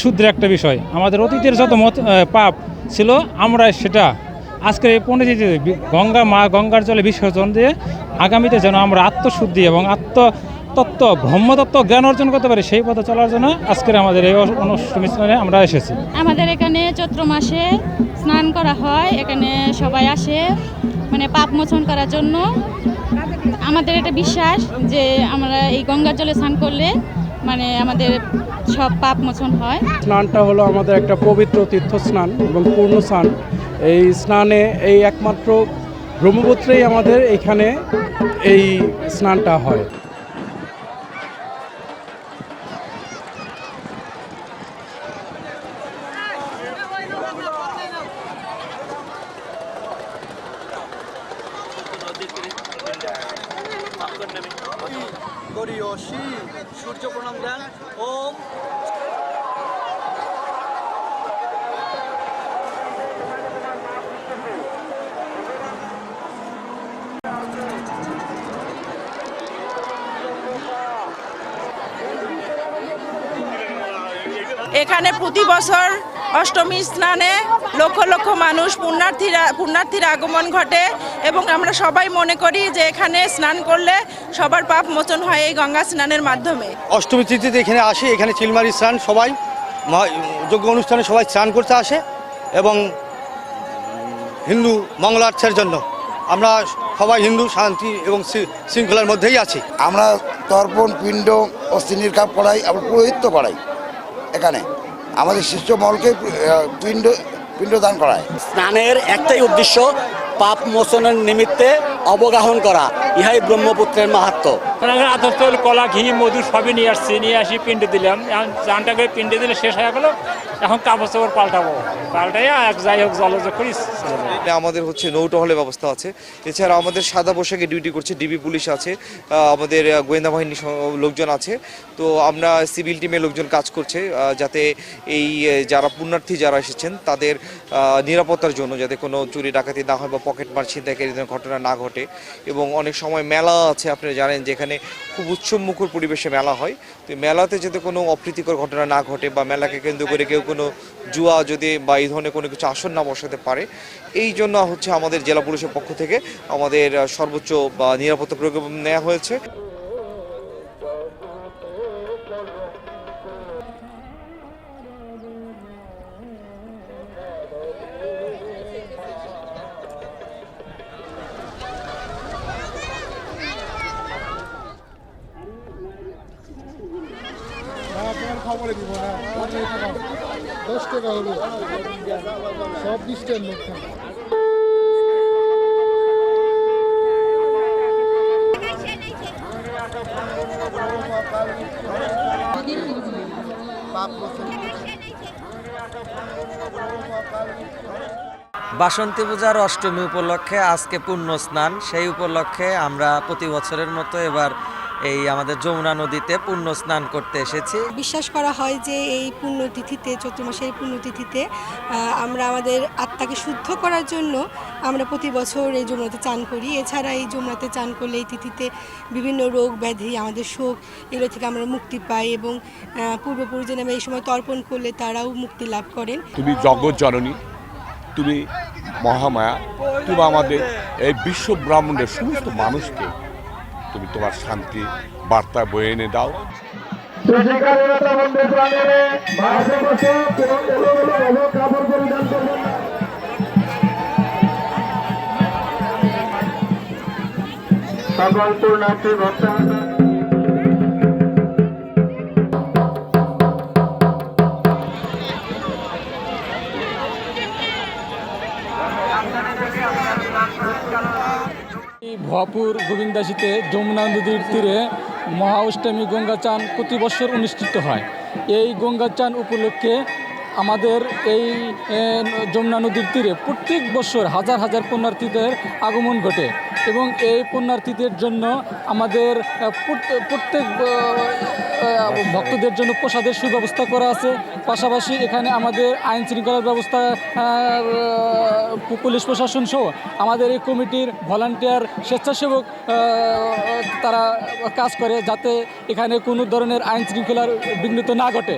আত্মশুদ্ধির একটা বিষয়। আমাদের অতীতের যত পাপ ছিল আমরা সেটা আজকের এই পণ্ডিত গঙ্গার জলে বিসর্জন দিয়ে আগামীতে যেন আমরা আত্মশুদ্ধি এবং আত্মতত্ত্ব ব্রহ্মতত্ত্ব জ্ঞান অর্জন করতে পারি, সেই পথে চলার জন্য আজকের আমাদের এই অনুষ্ঠানে আমরা এসেছি। আমাদের এখানে চৈত্র মাসে স্নান করা হয়, এখানে সবাই আসে মানে পাপ মোচন করার জন্য। আমাদের এটা বিশ্বাস যে আমরা এই গঙ্গার জলে স্নান করলে মানে আমাদের সব পাপ মোচন হয়। স্নানটা হলো আমাদের একটা পবিত্র তীর্থ স্নান এবং পূর্ণ স্নান। এই স্নানে এই একমাত্র ব্রহ্মপুত্রেই আমাদের এখানে এই স্নানটা হয়। সূর্য প্রণাম দেন। ওম এখানে প্রতি বছর অষ্টমী স্নানে লক্ষ লক্ষ মানুষ পুণ্যার্থীর আগমন ঘটে এবং আমরা সবাই মনে করি যে এখানে স্নান করলে সবার পাপ মোচন হয় এই গঙ্গা স্নানের মাধ্যমে। অষ্টমী তিথিতে এখানে আসে, এখানে চিলমারি স্নান সবাই যজ্ঞ অনুষ্ঠানে সবাই স্নান করতে আসে এবং হিন্দু মঙ্গলার্থের জন্য আমরা সবাই হিন্দু শান্তি এবং শৃঙ্খলার মধ্যেই আছি। আমরা তর্পণ পিণ্ড অস্থি কাপ করাই, আমরা পুরোহিত্য করাই। এখানে আমাদের শিষ্য মহলকে পিণ্ডদান করায়। স্নানের একটাই উদ্দেশ্য, পাপ মোচনের নিমিত্তে অবগাহন করা, ইহাই ব্রহ্মপুত্রের মাহাত্ম্য। আতর কলা ঘি মধু সবই নিয়ে আসি পিণ্ড দিলাম। চানটাকে পিণ্ডে দিলে শেষ হয়ে গেল, এখন কাপড় চাপড় পাল্টাই যাই হোক জলজ করি। আমাদের হচ্ছে নৌটহলের ব্যবস্থা আছে, এছাড়া আমাদের সাদা পোশাকে ডিউটি করছে ডিবি পুলিশ আছে, আমাদের গোয়েন্দা বাহিনীর লোকজন আছে। তো আমরা সিভিল টিমের লোকজন কাজ করছে যাতে এই যারা পুণ্যার্থী যারা এসেছেন তাদের নিরাপত্তার জন্য যাতে কোনো চুরি ডাকাতি না হয় বা পকেট মার ছিনতাইকারী ঘটনা না ঘটে। এবং অনেক সময় মেলা আছে, আপনারা জানেন যেখানে খুব উৎসবমুখর পরিবেশে মেলা হয়, তো মেলাতে যাতে কোনো অপ্রীতিকর ঘটনা না ঘটে বা মেলাকে কেন্দ্র করে কেউ কোনো জুয়া যদি বা এই ধরনের কোনো কিছু আসন না বসাতে পারে, এই জন্য হচ্ছে আমাদের জেলা পুলিশের পক্ষ থেকে আমাদের সর্বোচ্চ বা নিরাপত্তা প্রোগ্রাম নেওয়া হয়েছে। খবরে দিব না, 10 টাকা হলো সব 20 টাকার নোট। বাসন্তী পূজার অষ্টমী উপলক্ষে আজকে পুণ্য স্নান, সেই উপলক্ষে আমরা প্রতি বছরের মতো এবার এই আমাদের যমুনা নদীতে পুণ্য স্নান করতে এসেছি। বিশ্বাস করা হয় যে এই পুণ্যতিথিতে, চৈত্র মাসের পুণ্যতিথিতে আমরা আমাদের আত্মাকে শুদ্ধ করার জন্য আমরা প্রতি বছর এই যমুনাতে চান করি। এছাড়া এই যমুনাতে চান করলে এই তিথিতে বিভিন্ন রোগ ব্যাধি, আমাদের শোক, এগুলো থেকে আমরা মুক্তি পাই এবং পূর্বপুরুষদের নামে এই সময় তর্পণ করলে তারাও মুক্তি লাভ করেন। তুমি জগৎ জননী, তুমি মহামায়া, তুমি আমাদের এই বিশ্ব ব্রহ্মাণ্ডের সমস্ত মানুষকে তুমি তোমার শান্তি বার্তা বয়ে এনে দাও। সকল পূর্ণার্থী ভক্ত ভরপুর গোবিন্দাসীতে যমুনা নদীর তীরে মহা অষ্টমী গঙ্গা চান প্রতি বছর অনুষ্ঠিত হয়। এই গঙ্গা চান উপলক্ষে আমাদের এই যমুনা নদীর তীরে প্রত্যেক বছর হাজার হাজার পুণ্যার্থীদের আগমন ঘটে এবং এই পুণ্যার্থীদের জন্য আমাদের প্রত্যেক ভক্তদের জন্য প্রসাদের সুব্যবস্থা করা আছে। পাশাপাশি এখানে আমাদের আইন শৃঙ্খলার ব্যবস্থা, পুলিশ প্রশাসন সহ আমাদের এই কমিটির ভলান্টিয়ার স্বেচ্ছাসেবক তারা কাজ করে যাতে এখানে কোনো ধরনের আইন শৃঙ্খলার বিঘ্নিত না ঘটে।